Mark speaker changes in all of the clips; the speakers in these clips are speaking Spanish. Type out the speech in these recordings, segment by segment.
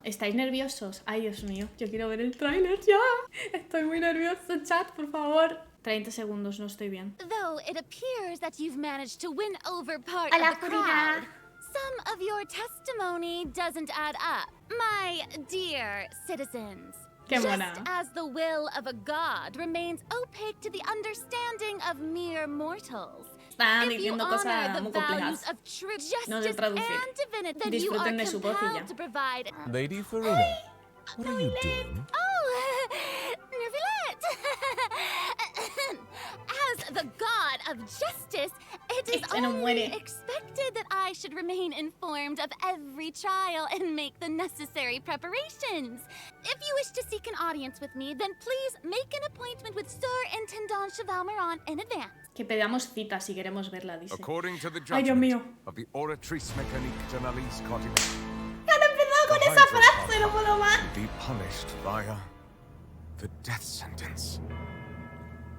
Speaker 1: ¿Estáis nerviosos? Ay, Dios mío, yo quiero ver el tráiler ya. Estoy muy nervioso, chat, por favor. 30 segundos, no estoy bien.
Speaker 2: Though it appears that you've managed to win over part
Speaker 1: Hola,
Speaker 2: of the
Speaker 1: Corina.
Speaker 2: crowd, some of your testimony doesn't add up, my dear citizens.
Speaker 1: Qué mona.
Speaker 2: Just as the will of a god remains opaque to the understanding of mere mortals.
Speaker 1: Están
Speaker 2: If you
Speaker 1: diciendo
Speaker 2: honor
Speaker 1: cosas
Speaker 2: the
Speaker 1: muy
Speaker 2: values
Speaker 1: complejas.
Speaker 2: of true justice
Speaker 1: No sé traducir.
Speaker 2: and divinity, then you are
Speaker 1: Disfruten de su voz y ya.
Speaker 2: compelled to provide.
Speaker 3: Lady Farina, what are you doing?
Speaker 2: Oh, Nervillette! As the god of justice, it is
Speaker 1: Se nos
Speaker 2: only
Speaker 1: muere.
Speaker 2: expected that I should remain informed of every trial and make the necessary preparations. If you wish to seek an audience with me, then please make an appointment with Sir Intendant Chevalmeron in advance.
Speaker 1: Que pedamos cita si queremos verla, dice.
Speaker 4: According to the
Speaker 1: Ay, Dios mío.
Speaker 4: judgment of the Oratrice Mécanique d'Analyse Cottage,
Speaker 1: Ya no he empezado con
Speaker 4: the
Speaker 1: esa
Speaker 4: Hydra
Speaker 1: frase, no puedo más.
Speaker 4: will be punished via the death sentence.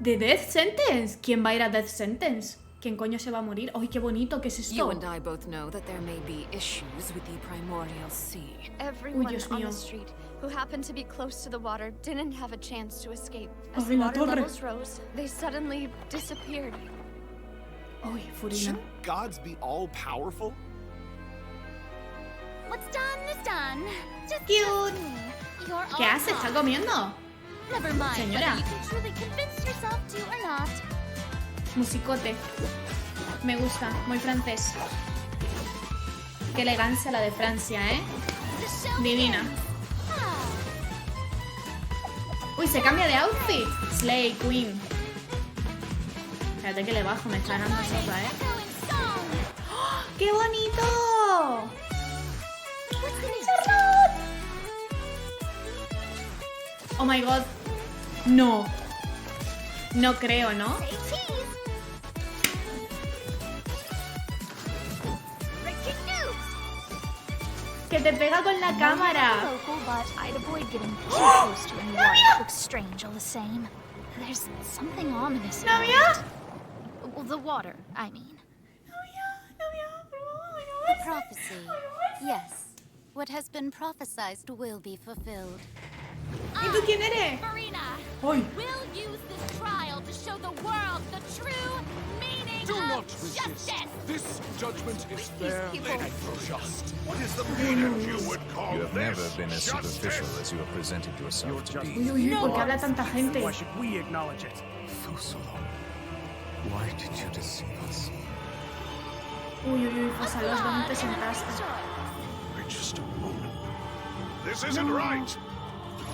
Speaker 1: ¿De Death Sentence? ¿Quién va a ir a Death Sentence? ¿Quién coño se va a morir? ¡Ay, qué bonito! ¿Qué es esto?
Speaker 5: You and I both know that there may be issues with the primordial sea.
Speaker 6: Everyone
Speaker 1: Dios
Speaker 6: on
Speaker 1: mío.
Speaker 6: the street who happened to be close to the water didn't have a chance to escape. As
Speaker 1: Ay,
Speaker 6: the
Speaker 1: la
Speaker 6: water
Speaker 1: torre.
Speaker 6: levels rose, they suddenly disappeared.
Speaker 1: ¡Ay, Furina!
Speaker 7: Shouldn't gods be all powerful?
Speaker 2: What's done is done. Just
Speaker 1: Cute.
Speaker 2: trust me. You're
Speaker 1: ¿Qué
Speaker 2: all
Speaker 1: hace? ¿Está
Speaker 2: wrong.
Speaker 1: comiendo?
Speaker 2: Never mind
Speaker 1: Señora.
Speaker 2: whether you can truly convince yourself to or not.
Speaker 1: Musicote. Me gusta, muy francés. Qué elegancia la de Francia, ¿eh?
Speaker 2: The show
Speaker 1: Divina.
Speaker 2: begins. Ah.
Speaker 1: Uy, se cambia de outfit. Slay Queen. Espérate que le bajo, me está ganando sopa, ¿eh?
Speaker 2: Echoing song.
Speaker 1: ¡Oh, ¡qué bonito!
Speaker 2: What's the next?
Speaker 1: ¡Charlotte! Oh my god. No. No creo, ¿no?
Speaker 2: Say cheese. Breaking news.
Speaker 1: Que te pega con la cámara.
Speaker 8: Local, but I'd avoid getting too close to anyone. It looks strange all the same. There's something ominous about
Speaker 1: ¿Novia?
Speaker 8: it. Well, the water, I mean.
Speaker 2: The prophecy. Yes. What has been prophesied will be fulfilled.
Speaker 1: ¿Y tú quién eres?
Speaker 2: Marina,
Speaker 1: ¡Ay!
Speaker 2: we'll use this trial to show the world the true meaning
Speaker 4: Do not
Speaker 2: of
Speaker 4: resist.
Speaker 2: justice.
Speaker 4: This judgment is fair
Speaker 6: people-
Speaker 4: and just.
Speaker 7: What is the meaning you would call
Speaker 3: You have
Speaker 7: this?
Speaker 3: never been as superficial as you have presented yourself to be.
Speaker 1: Uy, uy, uy, ¿por qué habla tanta gente?
Speaker 9: Why should we acknowledge it?
Speaker 4: For so long, why did you deceive us?
Speaker 1: Uy, uy, uy, Fosalos, ¿dónde te sentaste?
Speaker 7: Wait just a moment. This isn't right.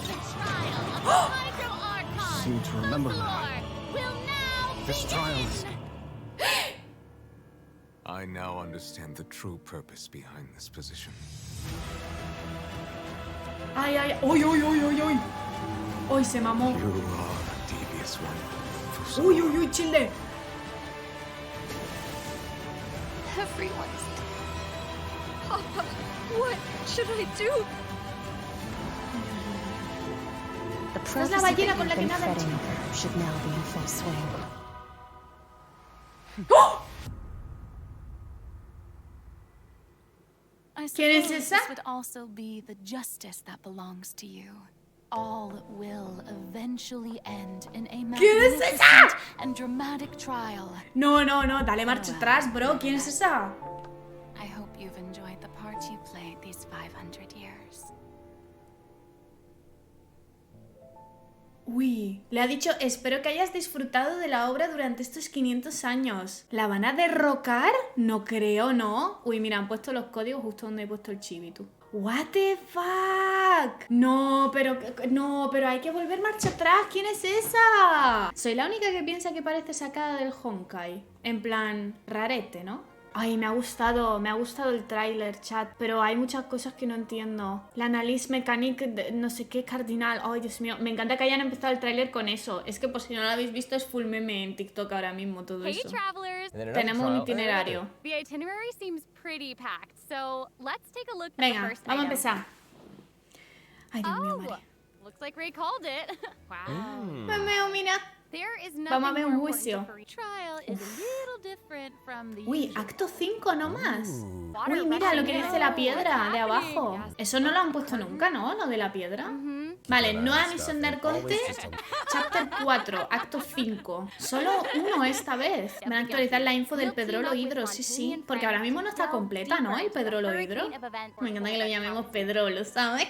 Speaker 2: The trial of the Hydro Archon.
Speaker 4: Seem to remember
Speaker 2: the
Speaker 4: that.
Speaker 2: floor will now
Speaker 4: This
Speaker 2: begin.
Speaker 4: trial is... I now understand the true purpose behind this position.
Speaker 1: Ay, ay, uy, uy, uy, uy, uy. Uy, se mamó.
Speaker 4: You are a devious one. For so
Speaker 1: Uy, uy, uy, chile.
Speaker 6: Everyone's Papa, what should I do?
Speaker 8: The
Speaker 1: Esta es la
Speaker 8: prophecy
Speaker 1: ballena
Speaker 8: that
Speaker 1: con la
Speaker 8: you've
Speaker 1: que
Speaker 8: been
Speaker 1: nada.
Speaker 8: fretting should now be in full swing.
Speaker 1: ¡Oh!
Speaker 10: I
Speaker 1: ¿Quién es
Speaker 10: suppose
Speaker 1: esa?
Speaker 10: this would also be the justice that belongs to you. All will eventually end in a
Speaker 1: ¿Quién es
Speaker 10: magnificent
Speaker 1: esa?
Speaker 10: and dramatic trial.
Speaker 1: No, no, no, dale marcha atrás, bro. ¿Quién es esa?
Speaker 10: I hope you've enjoyed the part you played these 500 years.
Speaker 1: Uy, le ha dicho, espero que hayas disfrutado de la obra durante estos 500 años. ¿La van a derrocar? No creo, ¿no? Uy, mira, han puesto los códigos justo donde he puesto el chivitu. What the fuck? No, pero hay que volver marcha atrás. ¿Quién es esa? Soy la única que piensa que parece sacada del Honkai. En plan, rarete, ¿no? Ay, me ha gustado el tráiler, chat, pero hay muchas cosas que no entiendo. La Analyse Mécanique, no sé qué, cardinal. Ay, Dios mío, me encanta que hayan empezado el tráiler con eso. Es que por si no lo habéis visto es full meme en TikTok ahora mismo todo
Speaker 2: Hey
Speaker 1: eso.
Speaker 2: travelers,
Speaker 1: Tenemos un itinerario.
Speaker 2: the itinerary seems pretty packed, so let's take a look at the
Speaker 1: Venga,
Speaker 2: first
Speaker 1: vamos a
Speaker 2: item.
Speaker 1: empezar. Ay, Dios mío,
Speaker 2: Oh,
Speaker 1: madre.
Speaker 2: looks like Ray called it. Wow.
Speaker 1: Me meo, mira. Vamos a ver un juicio. Uy, acto 5 nomás. Uy, mira lo que dice la piedra de abajo. Eso no lo han puesto nunca, ¿no? Lo de la piedra. Vale, nueva misión de Arconte. Chapter 4, acto 5. Solo uno esta vez. Van a actualizar la info del Pedrolo Hidro, sí. Porque ahora mismo no está completa, ¿no? El Pedrolo Hidro. Me encanta que lo llamemos Pedrolo, ¿sabes?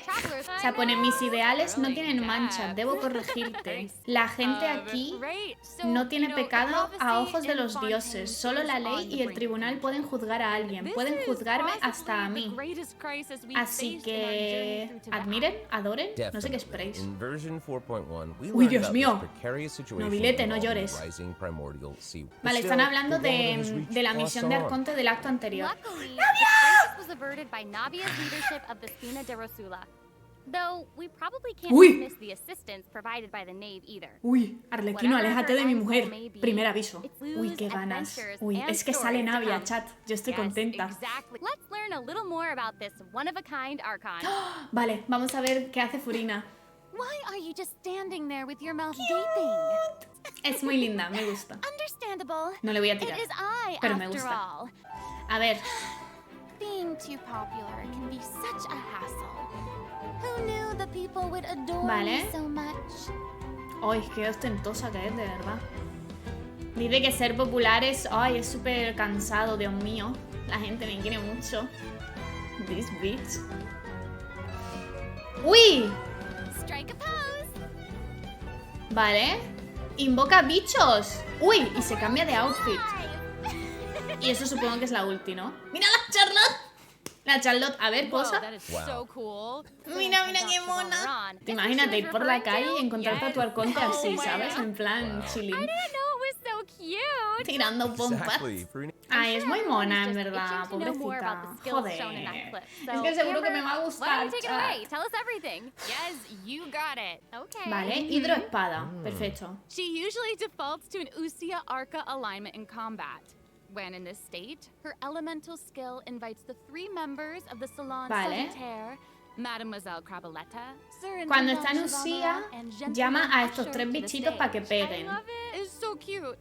Speaker 1: O sea, ponen mis ideales no tienen mancha, debo corregirte. La gente aquí no tiene pecado a ojos de los dioses. Solo la ley y el tribunal pueden juzgar a alguien. Pueden juzgarme hasta a mí. Así que... admiren, adoren, no sé qué esperéis. Uy, Dios mío. Nobilete, no llores. Vale, están hablando de la misión de Arconte del acto anterior. Uy. Uy, Arlequino, aléjate de mi mujer. Primer aviso. Uy, qué ganas. Uy, es que sale Navia, chat. Yo estoy contenta. Vale, vamos a ver qué hace Furina. Es muy linda, me gusta. No le voy a tirar, pero me gusta. A ver. Vale. Ay, qué ostentosa que es, de verdad. Dice que ser popular es... Ay, es súper cansado, Dios mío. La gente me quiere mucho. This bitch. ¡Uy! Vale. Invoca bichos. Uy, y se cambia de outfit. Y eso supongo que es la ulti, ¿no? ¡Mira la Charlotte! La Charlotte, a ver, posa. Mira, mira qué mona. Te imagínate ir por la calle y encontrarte a tu Arconte así, ¿sabes? En plan, chilling. Tirando pompas. Ay, es muy mona, en verdad, pobrecita. Joder. Es que seguro que me va a gustar. Vale, hidroespada. Perfecto.
Speaker 2: When in this state, her elemental skill invites the 3 members of the Salon Solitaire, Mademoiselle Crabaletta, Sir
Speaker 1: Cuando está en Usía, llama a estos 3 bichitos para que peguen. O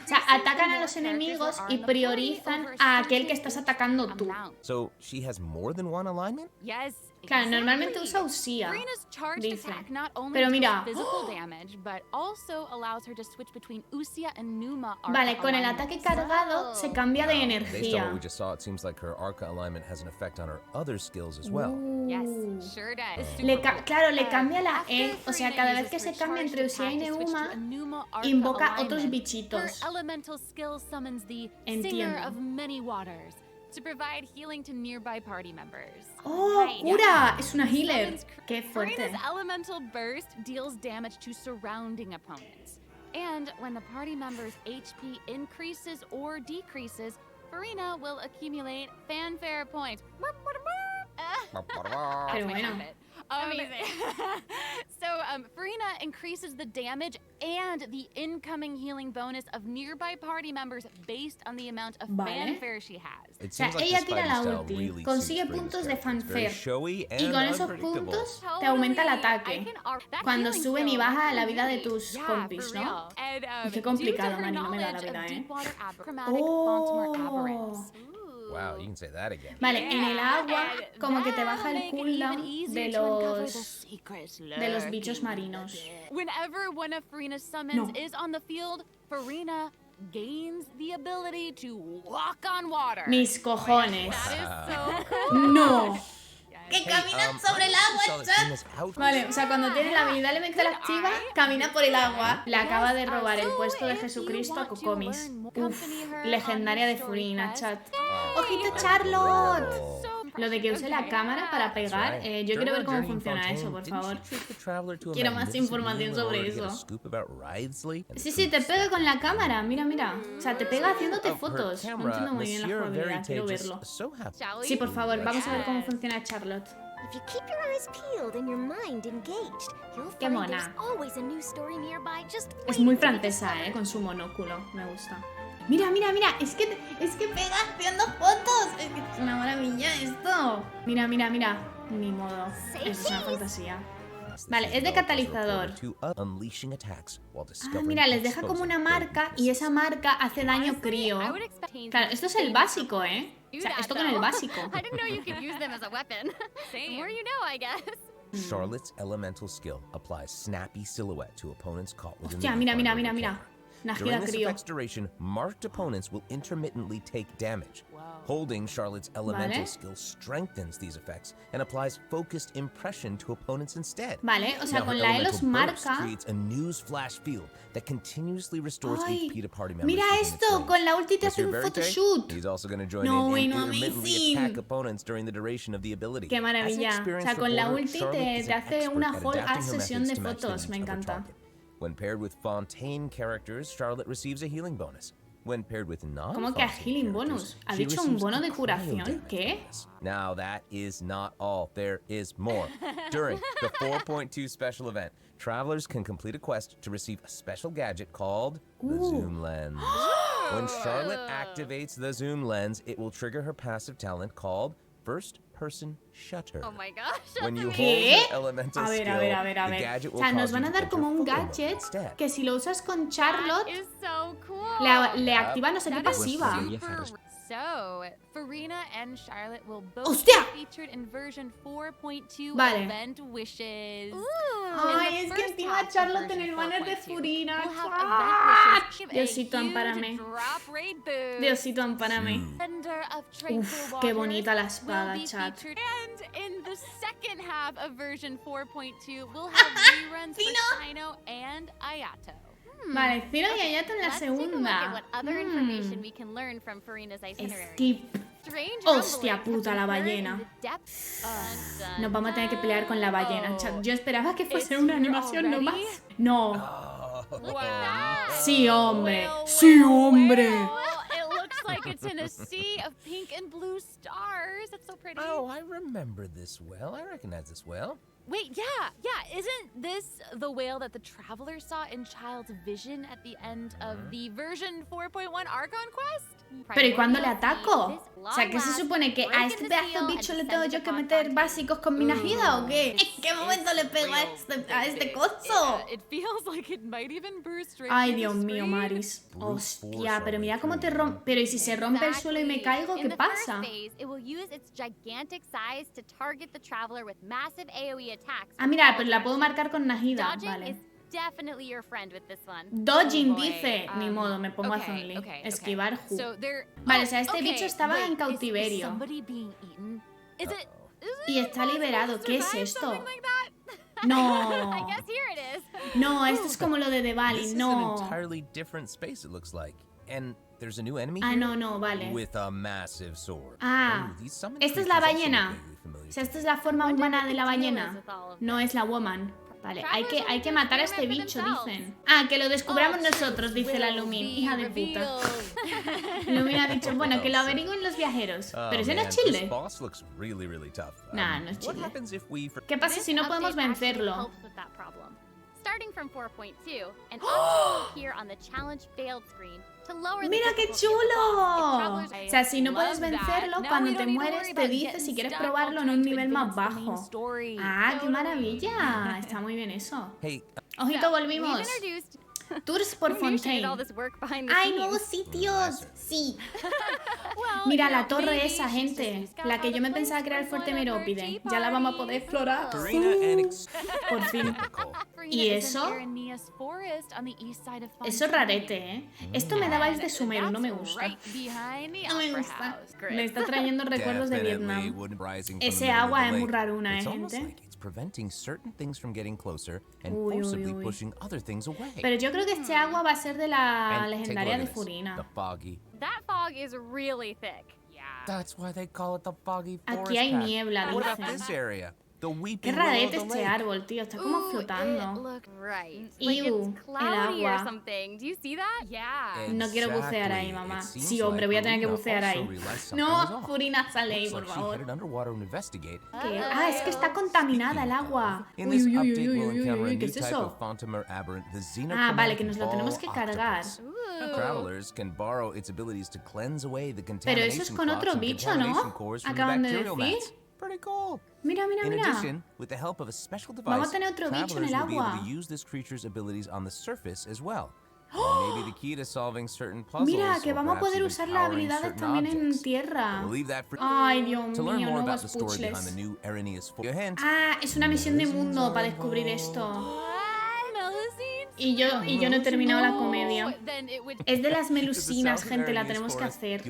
Speaker 1: sea, atacan a los enemigos y priorizan a aquel que estás atacando tú. Claro, normalmente usa Usía, dice. Pero mira. Vale, con el ataque cargado se cambia de energía. Claro, le cambia la E. O sea, cada vez que se cambia entre Usía y Neuma, invoca otros bichitos. Entiendo. ¡Oh, cura! Es una healer. ¡Qué fuerte!
Speaker 2: And when the party member's HP increases or decreases, Furina will accumulate fanfare points.
Speaker 1: Pero bueno.
Speaker 2: So, Furina increases the damage and the incoming healing bonus of nearby party members based on the amount of fanfare she has.
Speaker 1: O sea, ella tira la ulti, consigue puntos de fanfare y con esos puntos te aumenta el ataque cuando suben y baja la vida de tus compis, ¿no? Y qué complicado, Mari, no me da la vida, ¿eh? Oh.
Speaker 3: Wow, you can say that again.
Speaker 1: Vale, en el agua como que te baja el cooldown de los bichos marinos.
Speaker 2: Whenever one of Furina's summons is on the field, Furina gains the ability to walk on water.
Speaker 1: Mis cojones.
Speaker 2: Cool.
Speaker 1: No. Que caminan sobre el agua, chat. Vale, o sea, cuando tiene la habilidad elemental activa, camina por el agua. Le acaba de robar el puesto de Jesucristo a Kokomis. Uf, legendaria de Furina, chat. ¡Ojito, Charlotte! Lo de que use la cámara para pegar, yo quiero ver cómo funciona eso, por favor. Quiero más información sobre eso. Sí, te pega con la cámara, mira. O sea, te pega haciéndote fotos. No entiendo muy bien la jugabilidad, quiero verlo. Sí, por favor, vamos a ver cómo funciona Charlotte. Qué mona. Es muy francesa, con su monóculo, me gusta. Mira, es que pega haciendo fotos. Es que es una maravilla esto. Mira. Ni modo, es una fantasía. Vale, es de catalizador. Ah, mira, les deja como una marca y esa marca hace daño crío. Claro, esto es el básico, ¿eh? O sea, esto con el básico.
Speaker 2: I didn't know you could use them as a weapon. The more you know, I guess.
Speaker 3: Charlotte's elemental skill applies snappy silhouette to opponents caught within
Speaker 1: Hostia,
Speaker 3: the
Speaker 1: mira, mira,
Speaker 3: confines of
Speaker 1: mira,
Speaker 3: the
Speaker 1: mira.
Speaker 3: camera.
Speaker 1: Nacida
Speaker 3: During this
Speaker 1: crío.
Speaker 3: effect's duration, marked opponents will intermittently take damage. Holding Charlotte's elemental
Speaker 1: Vale.
Speaker 3: skill strengthens these effects and applies focused impression to opponents instead.
Speaker 1: Vale, o sea,
Speaker 3: Now,
Speaker 1: con
Speaker 3: her
Speaker 1: la E los
Speaker 3: elemental burst
Speaker 1: marca.
Speaker 3: creates a news flash field that continuously restores
Speaker 1: Ay,
Speaker 3: HP to party members.
Speaker 1: mira
Speaker 3: within its
Speaker 1: esto,
Speaker 3: range.
Speaker 1: con la ulti te hace
Speaker 3: Monsieur
Speaker 1: un
Speaker 3: Verite,
Speaker 1: photoshoot.
Speaker 3: He's also going to join
Speaker 1: No,
Speaker 3: in
Speaker 1: no,
Speaker 3: and intermittently
Speaker 1: amazing.
Speaker 3: attack opponents during the duration of the ability.
Speaker 1: Qué
Speaker 3: As an
Speaker 1: maravilla. O
Speaker 3: experienced
Speaker 1: sea, con la
Speaker 3: reporter,
Speaker 1: ulti
Speaker 3: Charlotte
Speaker 1: te
Speaker 3: is
Speaker 1: te
Speaker 3: an
Speaker 1: hace
Speaker 3: expert
Speaker 1: una
Speaker 3: at
Speaker 1: whole
Speaker 3: adapting
Speaker 1: ass
Speaker 3: her
Speaker 1: sesión
Speaker 3: methods
Speaker 1: de
Speaker 3: to match the
Speaker 1: fotos.
Speaker 3: needs
Speaker 1: Me
Speaker 3: of her
Speaker 1: encanta.
Speaker 3: target. When paired with Fontaine characters, Charlotte receives a healing bonus. When paired with
Speaker 1: ¿Cómo que a healing bonus? ¿Ha dicho un bono de curación? ¿Qué?
Speaker 3: Now that is not all. There is more. During the 4.2 special event, travelers can complete a quest to receive a special gadget called the Zoom Lens. When Charlotte activates the Zoom Lens, it will trigger her passive talent called First Person Shutter.
Speaker 2: Oh my gosh.
Speaker 3: When you hold
Speaker 1: ¿Qué?
Speaker 3: the elemental
Speaker 1: A ver,
Speaker 3: skill,
Speaker 1: a ver, a ver, a
Speaker 3: the
Speaker 1: ver.
Speaker 3: gadget
Speaker 1: O
Speaker 3: will
Speaker 1: sea, nos
Speaker 3: cause
Speaker 1: van
Speaker 3: you
Speaker 1: a
Speaker 3: to
Speaker 1: dar como
Speaker 3: enter
Speaker 1: un
Speaker 3: photo mode
Speaker 1: gadget
Speaker 3: instead.
Speaker 1: que si lo usas con Charlotte
Speaker 2: That is so cool.
Speaker 1: le activa no sé qué
Speaker 2: That is
Speaker 1: pasiva.
Speaker 2: super. So, Farina and Charlotte will both
Speaker 1: ¡Hostia!
Speaker 2: be featured in version 4.2
Speaker 1: Vale.
Speaker 2: Event Wishes.
Speaker 1: Ay, es que encima Charlotte en el banner de Furina.
Speaker 2: We'll have
Speaker 1: ¡Ah!
Speaker 2: event wishes. Give a
Speaker 1: Diosito,
Speaker 2: huge
Speaker 1: ampárame.
Speaker 2: drop rate boost.
Speaker 1: Diosito, ampárame.
Speaker 2: Defender of Tranquil
Speaker 1: Uf, qué
Speaker 2: Waters
Speaker 1: bonita la
Speaker 2: will
Speaker 1: espada,
Speaker 2: be
Speaker 1: chat.
Speaker 2: featured. And in the second half of version 4.2, we'll have reruns for Shino and Ayato.
Speaker 1: Vale, Ciro y Ayato en la
Speaker 2: Let's take a look at
Speaker 1: segunda.
Speaker 2: what other information we can learn from Farina's itinerary.
Speaker 1: Skip.
Speaker 2: Strange
Speaker 1: Hostia
Speaker 2: rumblings
Speaker 1: puta,
Speaker 2: have
Speaker 1: la
Speaker 2: been heard
Speaker 1: ballena.
Speaker 2: in the depths.
Speaker 1: Nos vamos a tener que pelear con la ballena, chat. Yo esperaba que fuese
Speaker 2: It's
Speaker 1: una
Speaker 2: here
Speaker 1: animación
Speaker 2: already?
Speaker 1: nomás. No.
Speaker 2: Look at that.
Speaker 1: Sí, hombre.
Speaker 2: Well,
Speaker 1: Sí,
Speaker 2: well,
Speaker 1: hombre.
Speaker 2: well. It looks like it's in a sea of pink and blue stars. It's so pretty.
Speaker 3: Oh, I remember this well. I recognize this well.
Speaker 2: Wait, yeah. Isn't this the whale that the traveler saw in Child's vision at the end of the version 4.1 Archon quest?
Speaker 1: Pero ¿y cuándo le ataco? O sea, ¿qué se supone? ¿Que a este pedazo de bicho le tengo yo que meter básicos con mi najida o qué? ¿En qué momento le pego a este cozo?
Speaker 2: It feels like it might even burst right
Speaker 1: Ay,
Speaker 2: through
Speaker 1: Dios
Speaker 2: the
Speaker 1: mío,
Speaker 2: screen.
Speaker 1: Maris. Hostia, pero mira cómo te rompe. Pero ¿y si se rompe el suelo y me caigo?
Speaker 2: In
Speaker 1: ¿Qué
Speaker 2: the
Speaker 1: pasa?
Speaker 2: first phase, it will use its gigantic size to target the traveler with massive AoE attacks.
Speaker 1: Ah, mira, pero la puedo marcar con najida.
Speaker 2: Dodging
Speaker 1: Vale.
Speaker 2: is definitely your friend with this one.
Speaker 1: Dodging
Speaker 2: Oh boy.
Speaker 1: dice. Ni modo, me pongo a Zonly. Esquivar Ju.
Speaker 2: So there...
Speaker 1: Vale, o sea, este
Speaker 2: okay,
Speaker 1: bicho estaba
Speaker 2: wait,
Speaker 1: en
Speaker 2: is
Speaker 1: cautiverio.
Speaker 2: somebody being eaten? Is it...
Speaker 1: Y está liberado. ¿Qué es
Speaker 2: survive
Speaker 1: esto?
Speaker 2: something like that?
Speaker 1: No.
Speaker 2: I guess here it is.
Speaker 1: No, esto es como lo de The Valley.
Speaker 3: This is an
Speaker 1: No.
Speaker 3: entirely different space, it looks like. And there's a new enemy
Speaker 1: Ah,
Speaker 3: here
Speaker 1: no, vale.
Speaker 3: with a massive sword.
Speaker 1: Ah,
Speaker 3: Oh, these summon
Speaker 1: esta es la
Speaker 3: creatures also
Speaker 1: ballena.
Speaker 3: look vaguely familiar
Speaker 1: O sea,
Speaker 3: to
Speaker 1: esta
Speaker 3: me.
Speaker 1: es la forma humana de la
Speaker 2: what the deal
Speaker 1: ballena.
Speaker 2: is with all of
Speaker 1: No
Speaker 2: this.
Speaker 1: es la woman. Vale, hay
Speaker 2: Travelers
Speaker 1: que
Speaker 2: will
Speaker 1: matar a
Speaker 2: have to
Speaker 1: este
Speaker 2: experiment for
Speaker 1: bicho,
Speaker 2: themselves.
Speaker 1: dicen. Ah, que lo descubramos
Speaker 2: Oh,
Speaker 1: nosotros, dice la
Speaker 2: will
Speaker 1: Lumin.
Speaker 2: be
Speaker 1: Hija de puta.
Speaker 2: revealed.
Speaker 1: Lumin ha dicho, bueno, que lo averigüen los viajeros.
Speaker 3: Oh,
Speaker 1: Pero ese no
Speaker 3: man,
Speaker 1: es
Speaker 3: this
Speaker 1: Chile.
Speaker 3: boss looks really, really tough.
Speaker 1: Nah, no es
Speaker 3: What
Speaker 1: Chile.
Speaker 3: happens if we...
Speaker 1: ¿Qué pasa
Speaker 2: This
Speaker 1: si no podemos
Speaker 2: update actually
Speaker 1: vencerlo?
Speaker 2: helps with that problem. Starting from 4.2, an option will appear on the challenge failed screen to lower the
Speaker 1: ¡Mira qué
Speaker 2: difficulty of the boss.
Speaker 1: chulo!
Speaker 2: If travelers-
Speaker 1: O sea, si no puedes
Speaker 2: Love that.
Speaker 1: vencerlo,
Speaker 2: Now
Speaker 1: cuando
Speaker 2: we
Speaker 1: te
Speaker 2: don't need to
Speaker 1: mueres
Speaker 2: worry
Speaker 1: te
Speaker 2: about
Speaker 1: dice
Speaker 2: getting
Speaker 1: si quieres
Speaker 2: stuck
Speaker 1: probarlo en
Speaker 2: while
Speaker 1: un
Speaker 2: trying to
Speaker 1: nivel más
Speaker 2: advance the main
Speaker 1: bajo.
Speaker 2: story.
Speaker 1: Ah, qué
Speaker 2: Totally.
Speaker 1: maravilla. Está muy bien eso.
Speaker 3: Hey,
Speaker 1: Ojito,
Speaker 2: So,
Speaker 1: volvimos.
Speaker 2: we've introduced
Speaker 1: Tours por
Speaker 2: who knew she did all
Speaker 1: Fontaine.
Speaker 2: this work behind the
Speaker 1: ¡Ay,
Speaker 2: scenes?
Speaker 1: nuevos sitios! Sí.
Speaker 2: Well,
Speaker 1: Mira
Speaker 2: you
Speaker 1: la
Speaker 2: know,
Speaker 1: torre
Speaker 2: maybe
Speaker 1: esa,
Speaker 2: she's just
Speaker 1: gente.
Speaker 2: used
Speaker 1: La que yo me
Speaker 2: out of
Speaker 1: pensaba que era el
Speaker 2: place
Speaker 1: fuerte
Speaker 2: for whatever
Speaker 1: Merópide.
Speaker 2: tea
Speaker 1: Ya la vamos a
Speaker 2: party.
Speaker 1: poder explorar.
Speaker 3: Karina and
Speaker 1: Por fin.
Speaker 3: Typical.
Speaker 2: Farina
Speaker 1: ¿Y
Speaker 2: is in
Speaker 1: eso?
Speaker 2: Areneas Forest on the east side of
Speaker 1: Eso
Speaker 2: Fontaine.
Speaker 1: rarete, ¿eh? Esto me da vibes de Sumeru, no me
Speaker 2: That's
Speaker 1: gusta.
Speaker 2: right behind the
Speaker 1: No me
Speaker 2: opera
Speaker 1: gusta.
Speaker 2: house. Great.
Speaker 1: Me está trayendo recuerdos de
Speaker 3: Definitely
Speaker 1: Vietnam.
Speaker 3: wouldn't rising from the
Speaker 1: Ese
Speaker 3: middle of
Speaker 1: agua
Speaker 3: the
Speaker 1: es muy
Speaker 3: lake.
Speaker 1: raruna,
Speaker 3: It's almost
Speaker 1: gente.
Speaker 3: like it's preventing certain things from getting closer and
Speaker 1: Uy, uy,
Speaker 3: forcibly
Speaker 1: uy.
Speaker 3: pushing other things away.
Speaker 1: Pero yo creo que este agua va a ser de la
Speaker 3: And take a
Speaker 1: legendaria
Speaker 3: look
Speaker 1: de
Speaker 3: at this,
Speaker 1: Furina.
Speaker 3: The foggy.
Speaker 2: That fog is really thick. Yeah.
Speaker 3: That's why they call it the foggy forest
Speaker 1: Aquí hay
Speaker 3: path.
Speaker 1: niebla,
Speaker 3: What about
Speaker 1: dicen.
Speaker 3: this area? The
Speaker 1: Qué
Speaker 3: weeping willow of
Speaker 1: rarete
Speaker 3: the
Speaker 1: este
Speaker 3: lake.
Speaker 1: árbol, tío. Está como
Speaker 2: Ooh, it
Speaker 1: flotando.
Speaker 2: looks right. Like
Speaker 1: Ew,
Speaker 2: it's cloudy
Speaker 1: el
Speaker 2: or
Speaker 1: agua.
Speaker 2: something. Do you see that? Yeah.
Speaker 1: No quiero bucear ahí,
Speaker 3: Exactly.
Speaker 1: mamá.
Speaker 3: It seems
Speaker 1: Sí, hombre,
Speaker 3: like
Speaker 1: voy a tener que
Speaker 3: Farina
Speaker 1: bucear
Speaker 3: also
Speaker 1: ahí.
Speaker 3: realized something was
Speaker 1: No,
Speaker 3: off.
Speaker 1: Furina, sale ahí,
Speaker 3: Looks
Speaker 1: por
Speaker 3: like she
Speaker 1: favor.
Speaker 3: headed underwater to investigate.
Speaker 1: ¿Qué? Ah, es que está contaminada el agua.
Speaker 3: In
Speaker 1: Uy,
Speaker 3: this
Speaker 1: uy, uy,
Speaker 3: update,
Speaker 1: uy,
Speaker 3: we'll
Speaker 1: uy,
Speaker 3: encounter a
Speaker 1: uy, ¿qué
Speaker 3: new
Speaker 1: es
Speaker 3: type
Speaker 1: eso?
Speaker 3: of Fontamer aberrant, the
Speaker 1: Ah, vale, que
Speaker 3: xenochromatic
Speaker 1: nos lo tenemos que
Speaker 3: ball
Speaker 1: cargar.
Speaker 3: octopus.
Speaker 2: Ooh.
Speaker 3: Travelers can borrow its abilities to cleanse away the
Speaker 1: Pero
Speaker 3: contamination
Speaker 1: eso es con
Speaker 3: clots
Speaker 1: otro
Speaker 3: and
Speaker 1: bicho,
Speaker 3: contamination
Speaker 1: ¿no?
Speaker 3: cores from the
Speaker 1: Acaban de
Speaker 3: bacterial
Speaker 1: decir.
Speaker 3: mats. pretty cool.
Speaker 1: Mira, mira,
Speaker 3: In
Speaker 1: mira.
Speaker 3: addition, with the help of a special
Speaker 1: Vamos
Speaker 3: device,
Speaker 1: a tener otro bicho en
Speaker 3: travelers
Speaker 1: el
Speaker 3: will be able
Speaker 1: agua.
Speaker 3: to use this creature's abilities on the surface as well. Or maybe the key to solving certain puzzles,
Speaker 1: Mira, que
Speaker 3: or
Speaker 1: vamos a
Speaker 3: perhaps
Speaker 1: poder
Speaker 3: even
Speaker 1: usar las
Speaker 3: powering
Speaker 1: habilidades
Speaker 3: certain
Speaker 1: también en
Speaker 3: objects.
Speaker 1: tierra.
Speaker 3: We'll leave that for
Speaker 1: Ay, Dios
Speaker 3: to learn
Speaker 1: mío,
Speaker 3: more about
Speaker 1: nuevos
Speaker 3: the story behind
Speaker 1: puzzles.
Speaker 3: the new Erinius. A hint.
Speaker 1: Ah, es una misión de mundo para descubrir esto. Y yo no he terminado la comedia. Es de las melusinas, gente, la tenemos que hacer.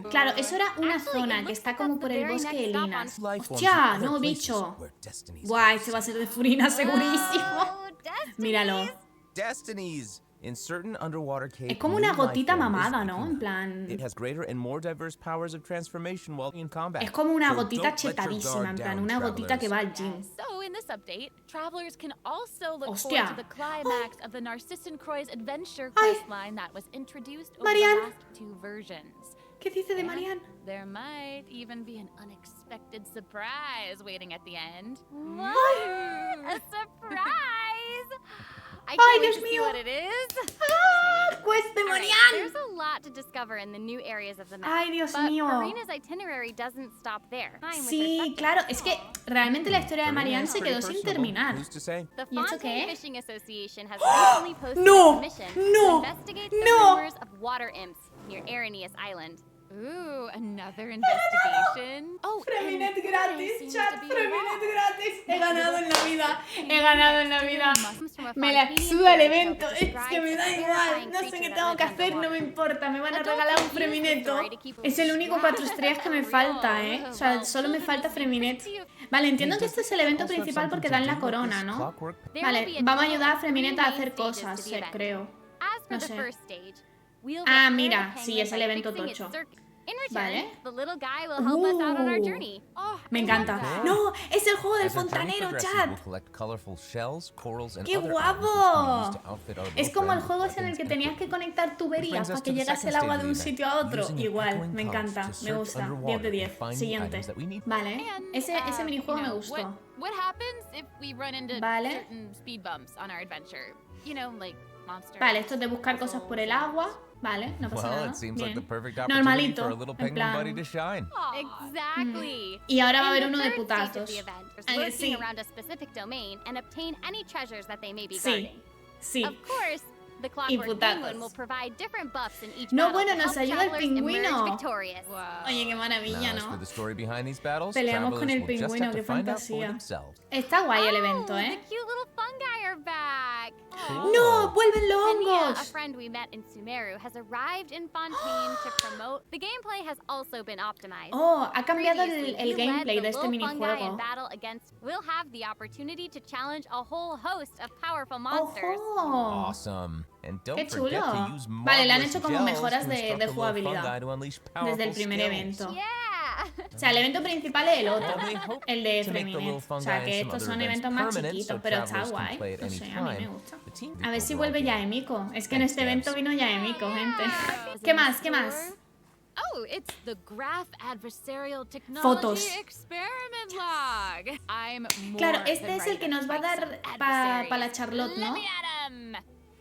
Speaker 1: Claro, eso era una zona que está como por el bosque de linas. ¡Hostia! ¡Nuevo bicho! Buah, este va a ser de Furina, segurísimo. Míralo.
Speaker 3: Destinies. In certain underwater caves,
Speaker 1: Es como una
Speaker 3: new life
Speaker 1: gotita
Speaker 3: form is
Speaker 1: mamada, ¿no?
Speaker 3: becoming.
Speaker 1: En plan...
Speaker 3: It has greater and more diverse powers of transformation while in combat.
Speaker 1: Es como una
Speaker 3: So
Speaker 1: gotita
Speaker 3: don't let your
Speaker 1: chetadísima,
Speaker 3: guard
Speaker 1: en plan,
Speaker 3: down,
Speaker 1: una gotita que va al
Speaker 3: travelers.
Speaker 1: gym.
Speaker 10: So in this update, travelers can also look
Speaker 1: Hostia.
Speaker 10: forward to the climax of the Narcissan Croy's adventure
Speaker 1: Ay.
Speaker 10: questline that was introduced over
Speaker 1: Marian.
Speaker 10: the last 2 versions.
Speaker 1: ¿Qué dice de
Speaker 10: And
Speaker 1: Marian?
Speaker 10: there might even be an unexpected surprise waiting at the end.
Speaker 2: What? A surprise! I
Speaker 1: Ay,
Speaker 2: can't wait
Speaker 1: Dios
Speaker 2: to see
Speaker 1: mío.
Speaker 2: what it is.
Speaker 1: ¡Ah! ¡Pues de
Speaker 2: All right,
Speaker 1: Marian!
Speaker 2: there's a lot to discover in the new areas of the map.
Speaker 1: Ay, Dios
Speaker 2: but
Speaker 1: mío.
Speaker 2: Farina's itinerary doesn't stop there. Time with her
Speaker 1: Sí,
Speaker 2: subjects.
Speaker 1: claro, es que realmente la historia de Marian
Speaker 3: It's
Speaker 1: se
Speaker 3: pretty
Speaker 1: quedó sin
Speaker 3: personable.
Speaker 1: terminar.
Speaker 3: Who's to say?
Speaker 2: The
Speaker 1: ¿Y eso
Speaker 2: Fontaine
Speaker 1: qué?
Speaker 2: Fishing Association has recently posted
Speaker 1: No,
Speaker 2: a mission
Speaker 1: no,
Speaker 2: to investigate the
Speaker 1: no.
Speaker 2: rumors of water imps near Erinius Island.
Speaker 10: Ooh, another investigation. Oh,
Speaker 1: Freminet
Speaker 10: and
Speaker 1: gratis,
Speaker 10: seems
Speaker 1: chat,
Speaker 10: to be
Speaker 1: Freminet
Speaker 10: involved.
Speaker 1: gratis. He ganado en la vida, he ganado en la vida.
Speaker 2: Comes from a
Speaker 1: Me la
Speaker 2: Fontanian
Speaker 1: suda el
Speaker 2: fairy tale
Speaker 1: evento,
Speaker 2: that
Speaker 1: es que me da
Speaker 2: describes a
Speaker 1: igual,
Speaker 2: terrifying
Speaker 1: no sé
Speaker 2: creature
Speaker 1: qué
Speaker 2: that
Speaker 1: tengo
Speaker 2: lives
Speaker 1: que hacer, no me
Speaker 2: underwater.
Speaker 1: importa, me van a
Speaker 2: Adults
Speaker 1: regalar un
Speaker 2: use this
Speaker 1: Fremineto.
Speaker 2: story to keep
Speaker 1: Es el único 4 estrellas que me falta, o sea, solo me falta Freminet. Vale, entiendo que este es el evento principal porque dan la corona, ¿no? Vale, vamos a ayudar a Freminet a hacer cosas, creo.
Speaker 2: As for
Speaker 1: No
Speaker 2: the
Speaker 1: sé.
Speaker 2: first stage, we'll
Speaker 1: Ah,
Speaker 2: repair the
Speaker 1: mira, sí,
Speaker 2: penguin
Speaker 1: es el
Speaker 2: by
Speaker 1: evento
Speaker 2: fixing its
Speaker 1: tocho.
Speaker 2: circuit. In return,
Speaker 1: Vale.
Speaker 2: the little guy will help us out on our journey.
Speaker 10: Oh,
Speaker 1: Me
Speaker 10: I love
Speaker 1: encanta.
Speaker 10: that.
Speaker 1: ¡No! ¡Es el juego del
Speaker 3: As our journey
Speaker 1: fontanero,
Speaker 3: progresses,
Speaker 1: chat!
Speaker 3: we'll collect colorful shells, corals, and
Speaker 1: ¡Qué
Speaker 3: other items which can be
Speaker 1: guapo!
Speaker 3: used to outfit our
Speaker 1: Es
Speaker 3: little
Speaker 1: como el
Speaker 3: friend
Speaker 1: juego
Speaker 3: with
Speaker 1: ese en el que
Speaker 3: weapons and
Speaker 1: tenías que conectar tuberías
Speaker 3: brings
Speaker 1: para
Speaker 3: us
Speaker 1: que
Speaker 3: to the
Speaker 1: llegase el
Speaker 3: second
Speaker 1: agua
Speaker 3: stage
Speaker 1: de un
Speaker 3: of the
Speaker 1: sitio a
Speaker 3: event,
Speaker 1: otro.
Speaker 3: using
Speaker 1: Igual,
Speaker 3: echoing
Speaker 1: me
Speaker 3: pumps
Speaker 1: encanta,
Speaker 3: to
Speaker 1: me
Speaker 3: search
Speaker 1: gusta. 10 de
Speaker 3: underwater
Speaker 1: 10.
Speaker 3: and find the
Speaker 1: Siguiente.
Speaker 3: items that we need.
Speaker 1: Vale,
Speaker 10: And,
Speaker 1: ese minijuego me
Speaker 10: you know,
Speaker 1: gustó.
Speaker 10: What happens if we run into
Speaker 1: Vale.
Speaker 10: certain speed bumps on our adventure? You know, like monsters.
Speaker 1: Vale, esto es de buscar cosas por el agua. Vale, no pasa
Speaker 3: Well,
Speaker 1: nada.
Speaker 3: it seems like the
Speaker 1: Bien.
Speaker 3: perfect opportunity
Speaker 1: Normalito,
Speaker 3: for a little
Speaker 1: en
Speaker 3: penguin buddy
Speaker 1: plan.
Speaker 3: to shine.
Speaker 2: Exactly.
Speaker 1: Y ahora va a haber
Speaker 2: In the
Speaker 1: uno de
Speaker 2: third stage of
Speaker 1: putazos.
Speaker 2: the event,
Speaker 1: ¿A que
Speaker 2: lurking
Speaker 1: sí?
Speaker 2: around a specific domain and obtain any treasures that they may be
Speaker 1: Sí,
Speaker 2: guarding.
Speaker 1: sí.
Speaker 2: Of course, the Clockwork
Speaker 1: putazos.
Speaker 2: Penguin will provide different buffs in each
Speaker 1: No,
Speaker 2: battle
Speaker 1: bueno,
Speaker 2: to
Speaker 1: nos
Speaker 2: help
Speaker 1: ayuda el
Speaker 2: travelers emerge
Speaker 1: pingüino.
Speaker 2: victorious.
Speaker 1: Oye, qué maravilla,
Speaker 3: Now, as for
Speaker 1: ¿no?
Speaker 3: the story behind these battles,
Speaker 1: Peleamos con
Speaker 3: travelers
Speaker 1: el
Speaker 3: will just
Speaker 1: pingüino,
Speaker 3: have to
Speaker 1: qué
Speaker 3: find out for
Speaker 1: fantasía.
Speaker 3: themselves.
Speaker 1: Está guay el evento,
Speaker 2: Oh,
Speaker 1: ¿eh?
Speaker 2: the cute little fungi are back.
Speaker 1: ¡No! ¡Vuelven los
Speaker 2: Enya, a
Speaker 1: hongos!
Speaker 2: friend we met in Sumeru, has arrived in Fontaine to promote. The gameplay has also been optimized.
Speaker 1: Oh, ha cambiado
Speaker 2: Previously,
Speaker 1: el
Speaker 2: you led
Speaker 1: gameplay
Speaker 2: the
Speaker 1: de este
Speaker 2: little fungi
Speaker 1: minijuego.
Speaker 2: in battle against. We'll have the opportunity to challenge a whole host of powerful monsters.
Speaker 1: ¡Ojo!
Speaker 3: Awesome. And
Speaker 1: ¡Qué
Speaker 3: don't
Speaker 1: chulo!
Speaker 3: forget to use
Speaker 1: Vale, le han
Speaker 3: marvelous
Speaker 1: hecho como
Speaker 3: gels
Speaker 1: mejoras
Speaker 3: to
Speaker 1: de
Speaker 3: instruct the little
Speaker 1: jugabilidad
Speaker 3: fungi to unleash
Speaker 1: desde el
Speaker 3: powerful
Speaker 1: primer
Speaker 3: skills.
Speaker 1: evento.
Speaker 2: Yeah.
Speaker 1: O sea, el evento principal es el otro,
Speaker 3: Well, they hope
Speaker 1: el de
Speaker 3: to make the little
Speaker 1: Freminet. O
Speaker 3: fungi
Speaker 1: sea,
Speaker 3: and
Speaker 1: que
Speaker 3: some
Speaker 1: estos
Speaker 3: other
Speaker 1: son
Speaker 3: events
Speaker 1: eventos más
Speaker 3: permanent,
Speaker 1: chiquitos,
Speaker 3: so
Speaker 1: pero está
Speaker 3: travelers can
Speaker 1: guay.
Speaker 3: play at
Speaker 1: No
Speaker 3: any
Speaker 1: sé, a mí me
Speaker 3: time.
Speaker 1: gusta.
Speaker 3: The team
Speaker 1: A ver si
Speaker 3: overall
Speaker 1: vuelve ya
Speaker 3: game.
Speaker 1: Emiko. Es que en
Speaker 3: Thanks,
Speaker 1: este evento
Speaker 3: Gabs.
Speaker 1: vino ya Emiko, gente. ¿Qué más? ¿Qué más?
Speaker 10: Oh, it's the Graph Adversarial Technology
Speaker 1: Fotos.
Speaker 10: Experiment Log. I'm more
Speaker 1: Claro,
Speaker 10: than
Speaker 1: este es el
Speaker 10: ready
Speaker 1: que
Speaker 10: to
Speaker 1: nos va a
Speaker 10: fight
Speaker 1: dar
Speaker 10: some
Speaker 1: para
Speaker 10: adversaries.
Speaker 1: la Charlotte,
Speaker 10: Let
Speaker 1: ¿no?
Speaker 10: me at 'em.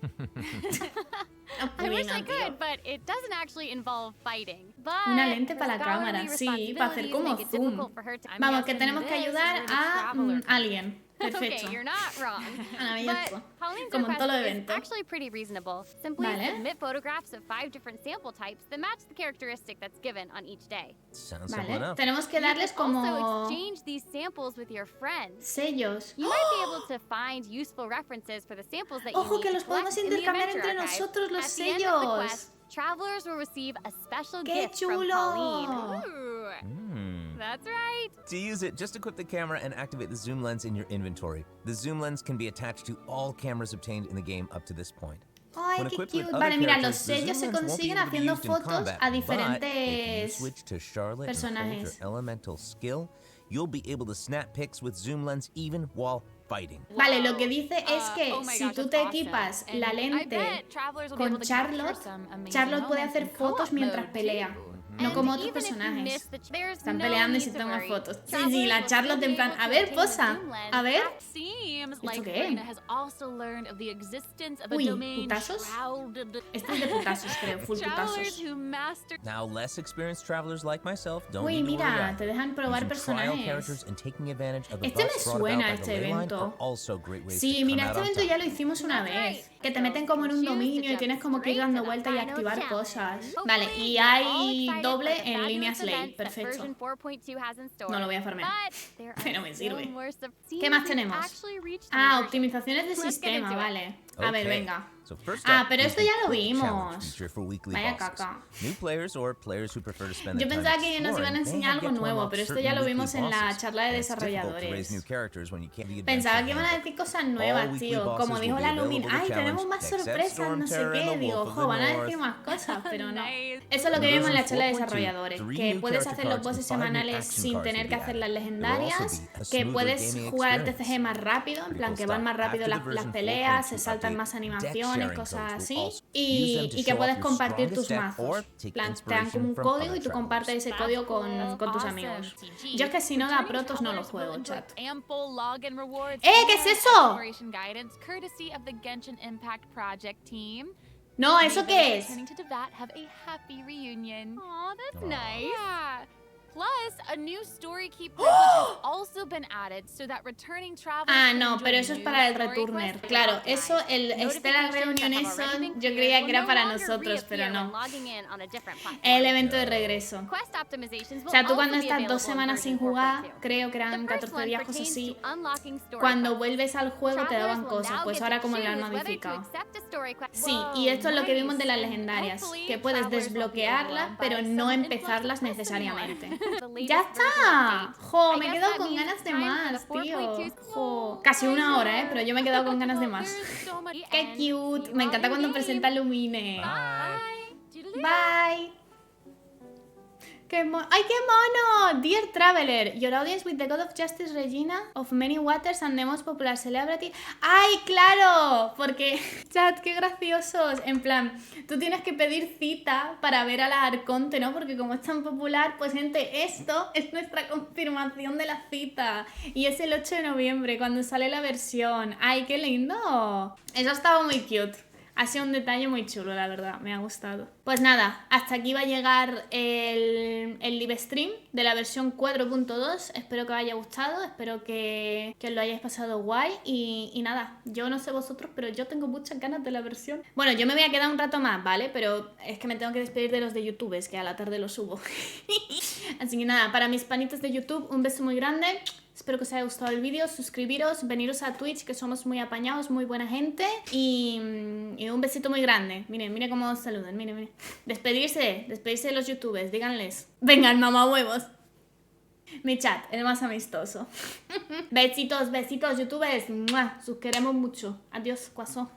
Speaker 2: I wish I
Speaker 1: Purina, tío.
Speaker 2: could, but it doesn't actually involve fighting. But
Speaker 1: Una lente para la
Speaker 2: her
Speaker 1: cámara,
Speaker 2: scholarly
Speaker 1: sí, para hacer
Speaker 2: responsibilities
Speaker 1: como
Speaker 2: make it
Speaker 1: zoom.
Speaker 2: difficult for her to- I'm
Speaker 1: Vamos, que
Speaker 2: guessing
Speaker 1: tenemos que
Speaker 2: this is
Speaker 1: ayudar
Speaker 2: where the
Speaker 1: a
Speaker 2: traveler comes
Speaker 1: alguien. Perfecto.
Speaker 2: Okay, you're not wrong.
Speaker 1: Maravilloso.
Speaker 2: But Pauline's
Speaker 1: Como en todo
Speaker 2: request is
Speaker 1: evento.
Speaker 2: actually pretty reasonable. Simply
Speaker 1: Vale.
Speaker 2: submit photographs of 5 different sample types that match the characteristic that's given on each day.
Speaker 3: Sounds simple
Speaker 1: Vale,
Speaker 3: enough.
Speaker 1: tenemos que
Speaker 2: You can
Speaker 1: darles
Speaker 2: also
Speaker 1: como
Speaker 2: exchange these samples with your friends.
Speaker 1: sellos.
Speaker 2: You might be able to find useful references for the samples that you
Speaker 1: Ojo,
Speaker 2: need
Speaker 1: que
Speaker 2: to
Speaker 1: los podemos
Speaker 2: collect in the
Speaker 1: intercambiar
Speaker 2: Adventure
Speaker 1: entre
Speaker 2: Archive.
Speaker 1: nosotros los
Speaker 2: At the end of the
Speaker 1: sellos.
Speaker 2: quest, travelers will receive a special
Speaker 1: ¡Qué
Speaker 2: gift from
Speaker 1: chulo!
Speaker 2: Pauline. Ooh, that's right.
Speaker 3: To use it, just equip the camera and activate the zoom lens in your inventory. The zoom lens can be attached to all cameras obtained in the game up to this point.
Speaker 1: Ay,
Speaker 3: When
Speaker 1: qué
Speaker 3: equipped with
Speaker 1: cute.
Speaker 3: other
Speaker 1: Vale, mira, los
Speaker 3: characters, the
Speaker 1: sellos se
Speaker 3: zoom lens won't be
Speaker 1: consiguen
Speaker 3: able to be
Speaker 1: haciendo
Speaker 3: used in
Speaker 1: fotos
Speaker 3: combat,
Speaker 1: a
Speaker 3: but if you
Speaker 1: diferentes
Speaker 3: switch to Charlotte and hold your
Speaker 1: personajes.
Speaker 3: elemental skill, you'll be able to snap pics with zoom lens even while fighting.
Speaker 1: Vale, lo que dice es que
Speaker 10: Oh my
Speaker 1: si
Speaker 10: gosh,
Speaker 1: tú
Speaker 10: that's
Speaker 1: te
Speaker 10: awesome.
Speaker 1: equipas
Speaker 10: And
Speaker 1: la
Speaker 10: I
Speaker 1: lente
Speaker 10: bet travelers will be able
Speaker 1: con
Speaker 10: to capture
Speaker 1: Charlotte,
Speaker 10: some amazing
Speaker 1: Charlotte puede
Speaker 10: moments
Speaker 1: hacer
Speaker 10: in co-op
Speaker 1: fotos mientras
Speaker 10: mode,
Speaker 1: pelea.
Speaker 10: too.
Speaker 1: No como otros personajes. Están peleando y se toman fotos. Sí, la Charlotte en plan, a ver, posa. A ver. ¿Esto qué? Uy, putazos. Esto es de putazos, creo, full putazos.
Speaker 3: Now, less experienced travelers like myself don't
Speaker 1: Uy,
Speaker 3: need to
Speaker 1: mira,
Speaker 3: worry either.
Speaker 1: te dejan probar
Speaker 3: Using trial
Speaker 1: personajes.
Speaker 3: characters and taking advantage of the
Speaker 1: Este me
Speaker 3: buffs brought
Speaker 1: suena,
Speaker 3: about by the
Speaker 1: este
Speaker 3: ley line
Speaker 1: evento.
Speaker 3: are also great ways
Speaker 1: Sí,
Speaker 3: to
Speaker 1: mira,
Speaker 3: come
Speaker 1: este
Speaker 3: out on
Speaker 1: evento
Speaker 3: top.
Speaker 1: ya lo hicimos una vez. Que te meten como en un dominio y tienes como que ir dando vueltas y activar cosas. Vale, y hay doble en línea Slay. Perfecto. No lo voy a farmear. Pero me sirve. ¿Qué más tenemos? Ah, optimizaciones de sistema, vale. A ver,
Speaker 3: Okay.
Speaker 1: venga.
Speaker 3: So first
Speaker 1: Ah,
Speaker 3: up
Speaker 1: pero
Speaker 3: is
Speaker 1: esto
Speaker 3: the
Speaker 1: ya lo
Speaker 3: quick
Speaker 1: vimos.
Speaker 3: challenge feature for weekly
Speaker 1: Vaya
Speaker 3: bosses.
Speaker 1: caca.
Speaker 3: New players or players who prefer to spend
Speaker 1: Yo
Speaker 3: their time
Speaker 1: pensaba que nos
Speaker 3: exploring
Speaker 1: iban a
Speaker 3: may
Speaker 1: enseñar
Speaker 3: have
Speaker 1: algo
Speaker 3: yet to
Speaker 1: nuevo,
Speaker 3: unlock
Speaker 1: pero esto
Speaker 3: certain
Speaker 1: ya lo
Speaker 3: weekly
Speaker 1: vimos en la
Speaker 3: bosses.
Speaker 1: charla de
Speaker 3: And it's difficult to
Speaker 1: desarrolladores.
Speaker 3: raise new characters when you can't be
Speaker 1: Pensaba
Speaker 3: adventure
Speaker 1: que iban a
Speaker 3: handbook.
Speaker 1: decir cosas
Speaker 3: All
Speaker 1: nuevas,
Speaker 3: weekly
Speaker 1: tío.
Speaker 3: bosses
Speaker 1: Como
Speaker 3: will
Speaker 1: dijo
Speaker 3: be
Speaker 1: la
Speaker 3: available
Speaker 1: Lumin.
Speaker 3: to
Speaker 1: Ay,
Speaker 3: challenge,
Speaker 1: tenemos más
Speaker 3: except
Speaker 1: sorpresas, no sé
Speaker 3: Storm Terror
Speaker 1: qué.
Speaker 3: and the
Speaker 1: Digo,
Speaker 3: Wolf of
Speaker 1: ojo,
Speaker 3: the
Speaker 1: van a decir
Speaker 3: North.
Speaker 1: más cosas, pero no. Eso es lo que vimos en la charla de desarrolladores. Que puedes hacer los bosses semanales sin tener que hacer las legendarias. Que puedes jugar al TCG más rápido, en plan que van más rápido las peleas, se saltan más animaciones, cosas así. Y que puedes compartir tus mazos. En plan, te dan como un código y tú compartes ese código con tus amigos. Yo es que si no da protos no lo juego, chat.
Speaker 2: ¿Qué
Speaker 1: es eso? No, ¿eso qué es?
Speaker 2: Aw, that's nice. Yeah. Plus, a new story key privilege has also been added so that returning travelers
Speaker 1: Ah,
Speaker 2: can
Speaker 1: no,
Speaker 2: enjoy
Speaker 1: pero eso es
Speaker 2: new
Speaker 1: para el
Speaker 2: story
Speaker 1: returner.
Speaker 2: quests
Speaker 1: Claro,
Speaker 2: without
Speaker 1: eso, el
Speaker 2: delays.
Speaker 1: Stellar
Speaker 2: Notifications
Speaker 1: Reunion,
Speaker 2: that have
Speaker 1: eso
Speaker 2: already been
Speaker 1: yo
Speaker 2: cleared
Speaker 1: creía que
Speaker 2: will
Speaker 1: era
Speaker 2: no
Speaker 1: para
Speaker 2: longer
Speaker 1: nosotros, pero
Speaker 2: reappear
Speaker 1: no.
Speaker 2: when logging in on a different platform.
Speaker 1: El evento de regreso.
Speaker 2: Quest optimizations will
Speaker 1: O sea, tú cuando
Speaker 2: also be
Speaker 1: estás
Speaker 2: available
Speaker 1: 2
Speaker 2: in
Speaker 1: semanas sin
Speaker 2: version
Speaker 1: jugar,
Speaker 2: 4.2.
Speaker 1: creo que eran
Speaker 2: The first
Speaker 1: 14
Speaker 2: one
Speaker 1: días, cosas
Speaker 2: pertains
Speaker 1: así,
Speaker 2: to unlocking story
Speaker 1: cuando
Speaker 2: quests.
Speaker 1: vuelves al juego te daban
Speaker 2: Travelers will
Speaker 1: cosas,
Speaker 2: now
Speaker 1: pues
Speaker 2: get
Speaker 1: ahora
Speaker 2: to
Speaker 1: como lo han
Speaker 2: choose whether to
Speaker 1: modificado.
Speaker 2: accept a story quest.
Speaker 1: Sí, y esto es lo que vimos de las
Speaker 2: Nice.
Speaker 1: legendarias,
Speaker 2: Hopefully,
Speaker 1: que puedes
Speaker 2: travelers will be
Speaker 1: desbloquearlas,
Speaker 2: overwhelmed
Speaker 1: pero
Speaker 2: by
Speaker 1: no
Speaker 2: some
Speaker 1: empezarlas
Speaker 2: influx of quests
Speaker 1: necesariamente.
Speaker 2: anymore. The latest
Speaker 1: ¡Ya
Speaker 2: version
Speaker 1: está!
Speaker 2: update.
Speaker 1: ¡Jo!
Speaker 2: I
Speaker 1: Me he
Speaker 2: guess
Speaker 1: quedado
Speaker 2: that
Speaker 1: con
Speaker 2: means
Speaker 1: ganas de
Speaker 2: time for
Speaker 1: más,
Speaker 2: the
Speaker 1: tío.
Speaker 2: 4.2.
Speaker 1: ¡Jo! Casi una hora, pero yo me he quedado con ganas de más.
Speaker 2: There's so much
Speaker 1: ¡Qué
Speaker 2: and
Speaker 1: cute!
Speaker 2: see
Speaker 1: Me
Speaker 2: you
Speaker 1: encanta
Speaker 2: all
Speaker 1: cuando
Speaker 2: in
Speaker 1: presenta
Speaker 2: game.
Speaker 1: Lumine.
Speaker 2: Bye.
Speaker 1: Bye. ¡Qué ¡Ay, qué mono! Dear Traveler, your audience with the God of Justice Regina of many waters and the most popular celebrity. ¡Ay, claro! Porque, chat, qué graciosos. En plan, tú tienes que pedir cita para ver a la Arconte, ¿no? Porque como es tan popular, pues gente, esto es nuestra confirmación de la cita. Y es el 8 de noviembre, cuando sale la versión. ¡Ay, qué lindo! Eso ha estado muy cute. Ha sido un detalle muy chulo, la verdad, me ha gustado. Pues nada, hasta aquí va a llegar el livestream de la versión 4.2. Espero que os haya gustado, espero que os lo hayáis pasado guay. Y nada, yo no sé vosotros, pero yo tengo muchas ganas de la versión. Bueno, yo me voy a quedar un rato más, ¿vale? Pero es que me tengo que despedir de los de YouTube, que a la tarde los subo. Así que nada, para mis panitos de YouTube, un beso muy grande. Espero que os haya gustado el vídeo, suscribiros, veniros a Twitch, que somos muy apañados, muy buena gente. Y un besito muy grande. Miren, miren cómo os saludan, miren, miren. Despedirse de los youtubers, díganles. Vengan, mamá huevos. Mi chat, el más amistoso. Besitos, besitos, youtubers. ¡Mua! Os queremos mucho. Adiós, cuaso.